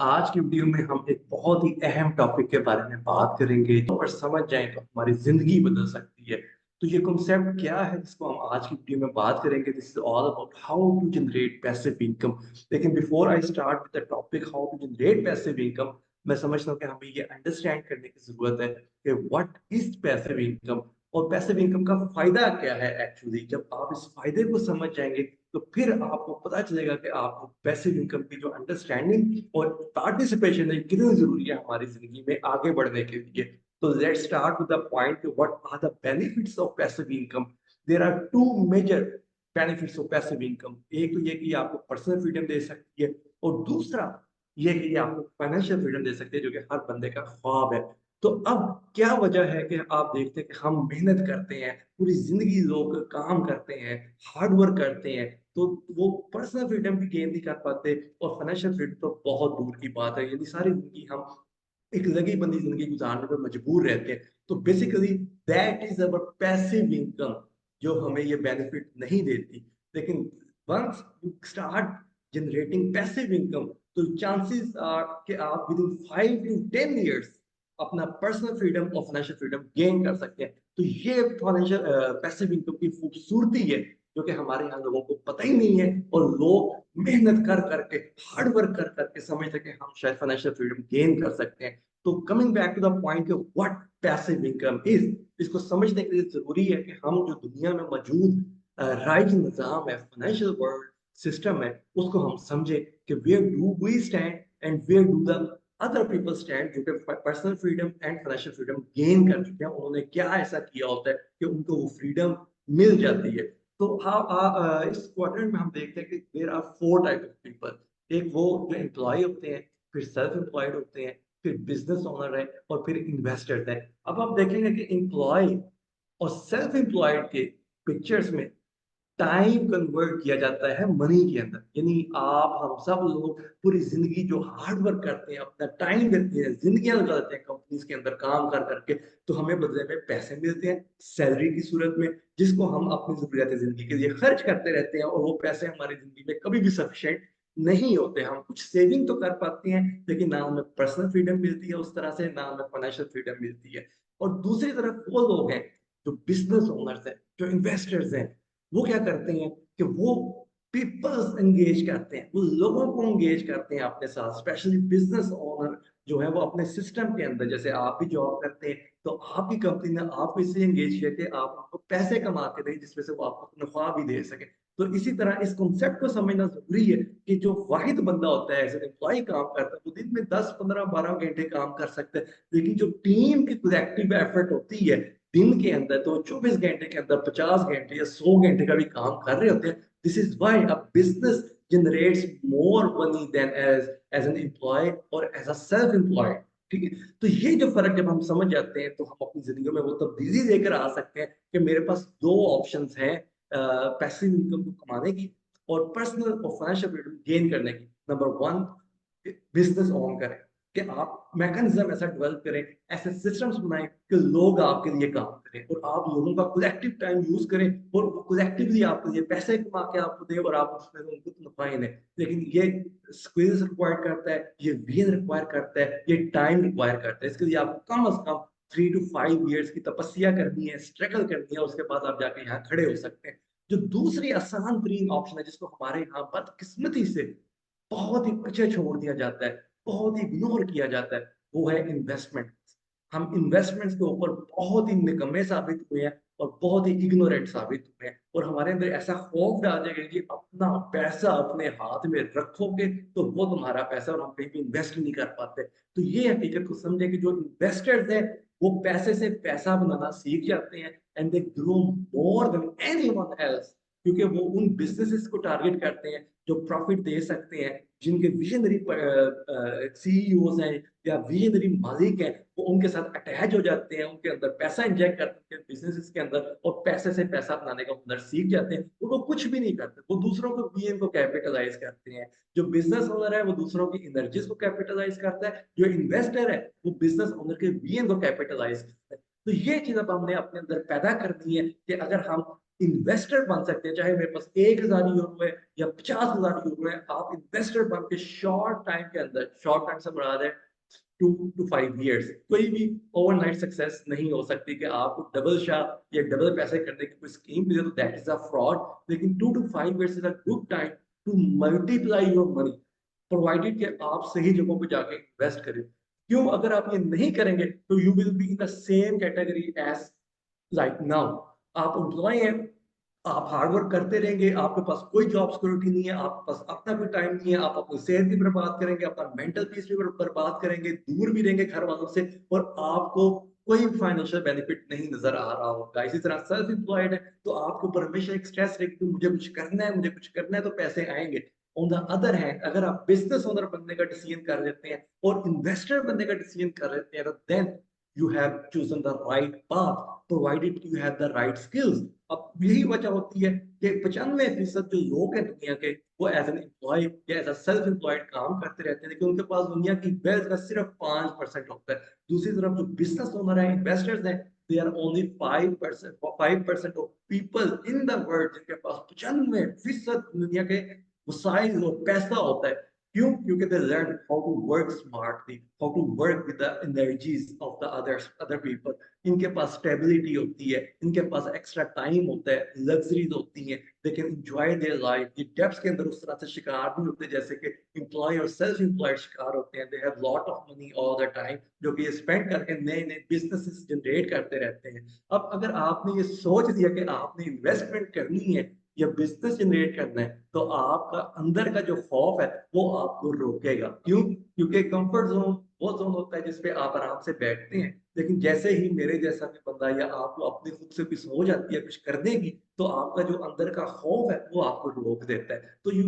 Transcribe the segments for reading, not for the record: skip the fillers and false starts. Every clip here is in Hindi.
आज की वीडियो में हम एक बहुत ही अहम टॉपिक के बारे में बात करेंगे और समझ जाएं तो हमारी जिंदगी बदल सकती है। तो ये कॉन्सेप्ट क्या है जिसको हम आज की वीडियो में बात करेंगे। This is all about how to generate passive income. लेकिन before I start with the topic how to generate passive income, मैं समझता हूँ कि हमें ये अंडरस्टैंड करने की जरूरत है कि व्हाट इज पैसिव इनकम और पैसिव इनकम का फायदा क्या है। एक्चुअली जब आप इस फायदे को समझ जाएंगे तो फिर आपको पता चलेगा कि आपको पैसिव इनकम की जो अंडरस्टैंडिंग और पार्टिसिपेशन है कितनी जरूरी है हमारी जिंदगी में आगे बढ़ने के लिए। तो let's start with the point, what are the benefits of passive income. There are two major benefits of passive income. एक तो ये कि ये आपको पर्सनल फ्रीडम दे सकती है और दूसरा ये कि ये आपको फाइनेंशियल फ्रीडम दे सकती है, जो कि हर बंदे का ख्वाब है। तो अब क्या वजह है कि आप देखते हैं कि हम मेहनत करते हैं, पूरी जिंदगी लोग काम करते हैं, हार्ड वर्क करते हैं, तो वो पर्सनल फ्रीडम भी गेन नहीं कर पाते और फाइनेंशियल फ्रीडम तो बहुत दूर की बात है। यानी सारी जिंदगी हम एक लगी बंदी जिंदगी गुजारने पर मजबूर रहते हैं। तो basically that is our passive income, जो हमें ये बेनिफिट नहीं देती। लेकिन once you start generating passive income, तो चांसेस आर कि आप विद इन 5 to 10 years अपना पर्सनल फ्रीडम और फाइनेंशियल फ्रीडम गेन कर सकते हैं। तो ये फाइनेंशियल पैसिव इनकम की खूबसूरती है, जो कि हमारे यहाँ लोगों को पता ही नहीं है। और लोग मेहनत कर करके, हार्ड वर्क कर करके समझते हैं कि हम शायद फाइनेंशियल फ्रीडम गेन कर सकते हैं। तो coming back to the point, what passive income is, इसको समझने के लिए जरूरी है कि हम जो दुनिया में मौजूद राइज निजाम है, फाइनेंशियल वर्ल्ड सिस्टम है, उसको हम समझे कि where do we stand and where do the other people stand, जो कि personal freedom and financial freedom gain कर चुके हैं। उन्होंने क्या ऐसा किया होता है कि उनको वो फ्रीडम मिल जाती है। तो हाँ, इस क्वाड्रेंट में हम देखते हैं कि there are 4 type of people. एक वो जो एम्प्लॉय होते हैं, फिर सेल्फ एम्प्लॉयड होते हैं, फिर बिजनेस ओनर है और फिर इन्वेस्टर्स हैं। अब आप देखेंगे कि एम्प्लॉय और सेल्फ एम्प्लॉयड के पिक्चर्स में टाइम कन्वर्ट किया जाता है मनी के अंदर। यानी आप हम सब लोग पूरी जिंदगी जो हार्ड वर्क करते हैं, अपना टाइम देते हैं, जिंदगियां लगा देते हैं कंपनीज के अंदर काम कर करके, तो हमें बदले में पैसे मिलते हैं सैलरी की सूरत में, जिसको हम अपनी जरूरत जिंदगी के लिए खर्च करते रहते हैं। और वो पैसे हमारी जिंदगी में कभी भी सफिशिएंट नहीं होते। हम कुछ सेविंग तो कर पाते हैं, लेकिन ना हमें पर्सनल फ्रीडम मिलती है उस तरह से, ना हमें फाइनेंशियल फ्रीडम मिलती है। और दूसरी तरफ वो लोग हैं जो बिजनेस ओनर्स हैं, जो इन्वेस्टर्स हैं। वो क्या करते हैं कि वो पीपल्स एंगेज करते हैं, वो लोगों को एंगेज करते हैं अपने साथ। स्पेशली बिजनेस ओनर जो है वो अपने सिस्टम के अंदर, जैसे आप भी जॉब करते हैं, तो आपकी कंपनी ने आपको इसलिए एंगेज किया कि आप उनको पैसे कमा के दें, जिसमें से वो आपको नफा भी दे सके। तो इसी तरह इस कॉन्सेप्ट को समझना जरूरी है कि जो वाहिद बंदा होता है, एज एन एम्प्लॉय काम करता है, वो दिन में 10 15 12 घंटे काम कर सकता है। लेकिन जो टीम की कलेक्टिव एफर्ट होती है दिन के अंदर, तो 24 घंटे के अंदर 50 घंटे या 100 घंटे का भी काम कर रहे होते हैं। This is why a business generates more money than as an employ और एज अ सेल्फ एम्प्लॉयड। ठीक है। तो ये जो फर्क जब हम समझ जाते हैं, तो हम अपनी जिंदगी में वो तब्दीली लेकर आ सकते हैं कि मेरे पास दो ऑप्शंस हैं पैसिव इनकम को कमाने की और पर्सनल और फाइनेंशियल फ्रीडम गेन करने की। नंबर वन, बिजनेस ऑन करें कि आप मैकेनिज्म ऐसा डेवलप करें, ऐसे सिस्टम्स बनाएं कि लोग आपके लिए काम करें और आप लोगों का कलेक्टिव टाइम यूज करें और कलेक्टिवली आपके लिए पैसे कमा के आपको दे और आप उसमें उनको नफाए लें। लेकिन ये स्किल्स रिक्वायर करता है, ये विजन रिक्वायर करता है, ये टाइम रिक्वायर करता है। इसके लिए आपको कम से कम 3 to 5 years की तपस्या करनी है, स्ट्रगल करनी है, उसके बाद आप जाके यहाँ खड़े हो सकते हैं। जो दूसरी आसान तरीन ऑप्शन है, जिसको हमारे यहाँ बदकिस्मती से बहुत ही पीछे छोड़ दिया जाता है, बहुत ही इग्नोर किया जाता है, वो है इन्वेस्टमेंट। हम इन्वेस्टमेंट्स के ऊपर बहुत ही निकम्मे साबित हुए हैं और बहुत ही इग्नोरेंट साबित हुए हैं। और हमारे अंदर ऐसा खौफ डाल दिया गया कि अपना पैसा अपने हाथ में रखोगे तो वो तुम्हारा पैसा, और हम कहीं भी इन्वेस्ट नहीं कर पाते। तो ये हकीकत को समझे कि जो इन्वेस्टर्स हैं वो पैसे से पैसा बनाना सीख जाते हैं and they grow more than anyone else, क्योंकि वो उन बिजनेसेस को टारगेट करते हैं जो प्रॉफिट दे सकते हैं, जिनके विजनरी सीईओज हैं या विजनरी मालिक हैं, वो उनके साथ अटैच हो जाते हैं, उनके अंदर पैसा इंजेक्ट करते हैं बिजनेसेस के अंदर और पैसे से पैसा बनाने का हुनर सीख जाते हैं। और वो कुछ भी नहीं करते, वो दूसरों को वीएम को कैपिटलाइज करते हैं। जो बिजनेस ओनर है वो दूसरों की एनर्जीज को कैपिटलाइज करता है, जो इन्वेस्टर है वो बिजनेस ओनर के वीएम को कैपिटलाइज करता है। तो ये चीज अब हमने अपने अंदर पैदा कर दी है कि अगर हम इन्वेस्टर बन सकते हैं, चाहे मेरे पास 1,000 यूरो है या 50,000 यूरो है, आप इन्वेस्टर बन के शॉर्ट टाइम के अंदर, शॉर्ट टाइम से मुराद है 2 to 5 years, कोई भी ओवरनाइट सक्सेस नहीं हो सकती कि आपको डबल शाह या डबल पैसे करने की कोई स्कीम मिले तो दैट इज अ फ्रॉड। लेकिन 2 to 5 years is a good time to multiply your money, provided कि आप सही जगहों पे जाके इन्वेस्ट करें। क्यों? अगर आप ये नहीं करेंगे तो you will be in the same category as like now. आप एम्प्लॉय हैं, आप हार्ड वर्क करते रहेंगे, आपके पास कोई जॉब सिक्योरिटी नहीं है, आपके पास अपना कोई टाइम नहीं है, आप अपनी सेहत भी बर्बाद करेंगे, अपना मेंटल पीस भी बर्बाद करेंगे, दूर भी रहेंगे घर वालों से, और आपको कोई फाइनेंशियल बेनिफिट नहीं नजर आ रहा होगा। इसी तरह सेल्फ एम्प्लॉयड है तो आपके ऊपर हमेशा एक स्ट्रेस रहेगी कि मुझे कुछ करना है, मुझे कुछ करना है तो पैसे आएंगे। ऑन द अदर हैंड, अगर आप बिजनेस ओनर बनने का डिसीजन कर लेते हैं और इन्वेस्टर बनने का डिसीजन कर लेते हैं, तो then you have chosen the right path provided you have the right skills। अब यही वजह होती है कि 95% जो लोग हैं दुनिया के, वो एज एन एम्प्लॉय या एज अ सेल्फ एम्प्लॉयड काम करते रहते हैं, लेकिन उनके पास दुनिया की वेल्थ का सिर्फ 5% होता है। दूसरी तरफ जो बिजनेस ओनर है, इन्वेस्टर्स हैं, they are only 5% of people in the world जिनके पास 95% दुनिया के वसाइल और पैसा होता है। क्यों? क्योंकि they learn how to work smartly, how to work with the energies of the other people। इनके पास स्टेबिलिटी होती है, इनके पास एक्स्ट्रा टाइम होता है, लग्जरीज होती हैं, they can enjoy their life। ये डेब्ट्स के अंदर उस तरह से शिकार नहीं होते जैसे कि एम्प्लॉय और सेल्फ एम्प्लॉयड शिकार होते हैं। they have lot of money all the time, जो कि ये स्पेंड करके नए नए बिजनेसेस जनरेट करते रहते हैं। अब अगर आपने ये सोच दिया कि आपने इन्वेस्टमेंट करनी है या बिजनेस जनरेट करना है, तो आपका अंदर का जो खौफ है वो आपको रोकेगा। क्यों? क्योंकि कंफर्ट जोन वो जोन होता है जिसपे आप आराम से बैठते हैं, लेकिन जैसे ही मेरे जैसा भी बंदा या आपको अपनी खुद से कुछ हो जाती है कुछ करने की, तो आपका जो अंदर का खौफ है वो आपको रोक देता है। तो you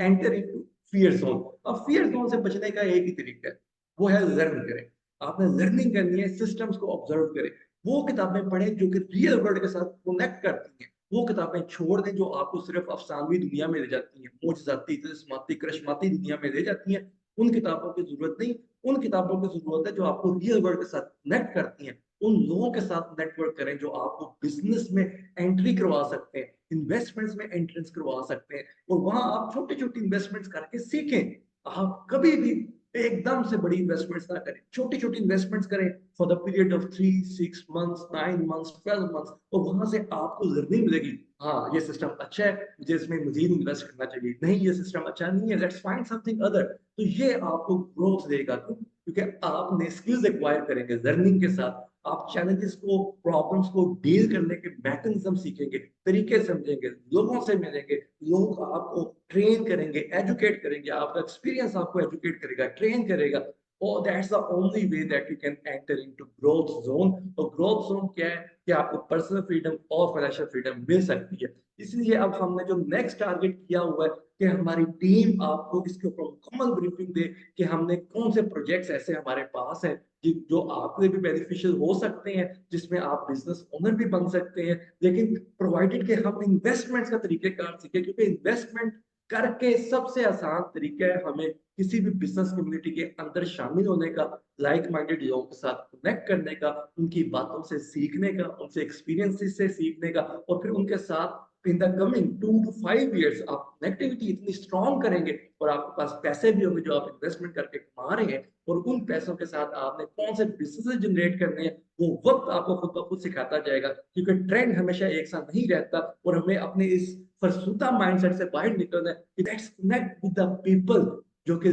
enter into fear zone. अब फियर जोन से बचने का एक ही तरीका है, वो है लर्न करें। आपने लर्निंग करनी है, सिस्टम्स को ऑब्जर्व करें, वो किताबें पढ़ें जो कि रियल वर्ल्ड के साथ कनेक्ट करती हैं, वो किताबें छोड़ दें जो आपको सिर्फ अफसानवी दुनिया में ले जाती हैं, मोजजाती, तिलिस्माती, करिश्माती दुनिया में ले जाती हैं। उन किताबों की जरूरत नहीं, उन किताबों की जरूरत है जो आपको रियल वर्ल्ड के साथ कनेक्ट करती हैं। उन लोगों के साथ नेटवर्क करें जो आपको बिजनेस में एंट्री करवा सकते हैं, इन्वेस्टमेंट्स में एंट्रेंस करवा सकते हैं, और वहां आप छोटी छोटी इन्वेस्टमेंट्स करके सीखें। आप कभी भी एकदम से बड़ी इन्वेस्टमेंट्स ना करें, छोटी छोटी इन्वेस्टमेंट्स करें for the period of 3 6 months 9 months 12 months, और वहां से आपको लर्निंग मिलेगी। हाँ, ये सिस्टम अच्छा है, मुझे इसमें मजीद इन्वेस्ट करना चाहिए, नहीं ये सिस्टम अच्छा नहीं है, लेट्स फाइंड समथिंग अदर। तो ये आपको ग्रोथ देगा। क्योंकि आपने स्किल्स एक्वायर करेंगे लर्निंग के साथ, आप चैलेंजेस को, प्रॉब्लम्स को डील करने के मैकेनिज्म सीखेंगे, तरीके समझेंगे, लोगों से मिलेंगे, लोग आपको ट्रेन करेंगे, एजुकेट करेंगे, आपका एक्सपीरियंस आपको एजुकेट करेगा, ट्रेन करेगा। और that's the only way that you can enter into growth zone. और ग्रोथ जोन क्या है कि आपको पर्सनल फ्रीडम और फाइनेंशियल फ्रीडम मिल सकती है। इसलिए अब हमने जो नेक्स्ट टारगेट किया हुआ है कि हमारी टीम आपको इसके ऊपर मुकम्मल ब्रीफिंग दे कि हमने कौन से प्रोजेक्ट्स ऐसे हमारे पास हैं जो आपके लिए भी बेनिफिशियल हो सकते हैं, जिसमें आप बिजनेस ओनर भी बन सकते हैं, लेकिन प्रोवाइडेड कि हम इन्वेस्टमेंट्स का तरीकेकार सीखें। क्योंकि इन्वेस्टमेंट करके सबसे आसान तरीका है हमें किसी भी बिजनेस कम्युनिटी के अंदर शामिल होने का, लाइक माइंडेड लोगों के साथ कनेक्ट करने का, उनकी बातों से सीखने का, उनसे एक्सपीरियंसेस से सीखने का, और फिर उनके साथ in the coming 2 to 5 years आप कनेक्टिविटी इतनी स्ट्रॉन्ग करेंगे और आपके पास पैसे भी होंगे जो आप इन्वेस्टमेंट करके कमा रहे हैं, और उन पैसों के साथ आपने कौन से बिजनेस जनरेट करने हैं वो वक्त आपको खुद ब खुद सिखाता जाएगा। क्योंकि ट्रेंड हमेशा एक साथ नहीं रहता, और हमें अपने इस फरसुदा माइंडसेट से बाहर निकलना है कि let's connect with the people जो कि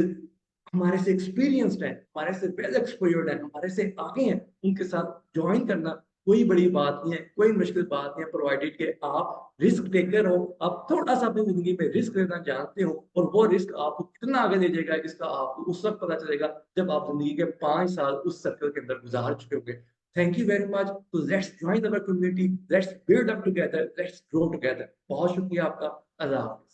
हमारे से एक्सपीरियंस्ड है, हमारे से वेल एक्सपोर्ड है, हमारे से आगे हैं, उनके साथ ज्वाइन करना कोई बड़ी बात नहीं है, कोई मुश्किल बात नहीं है, प्रोवाइडेड कि आप रिस्क टेकर हो, आप थोड़ा सा अपनी जिंदगी में रिस्क लेना जानते हो, और वो रिस्क आपको कितना आगे ले जाएगा इसका आपको उस वक्त पता चलेगा जब आप जिंदगी के 5 साल उस सर्कल के अंदर गुजार चुके होंगे। Thank you very much. तो let's join our community, let's build up together, let's grow together. बहुत शुक्रिया आपका। अल्लाह हाफ़िज़।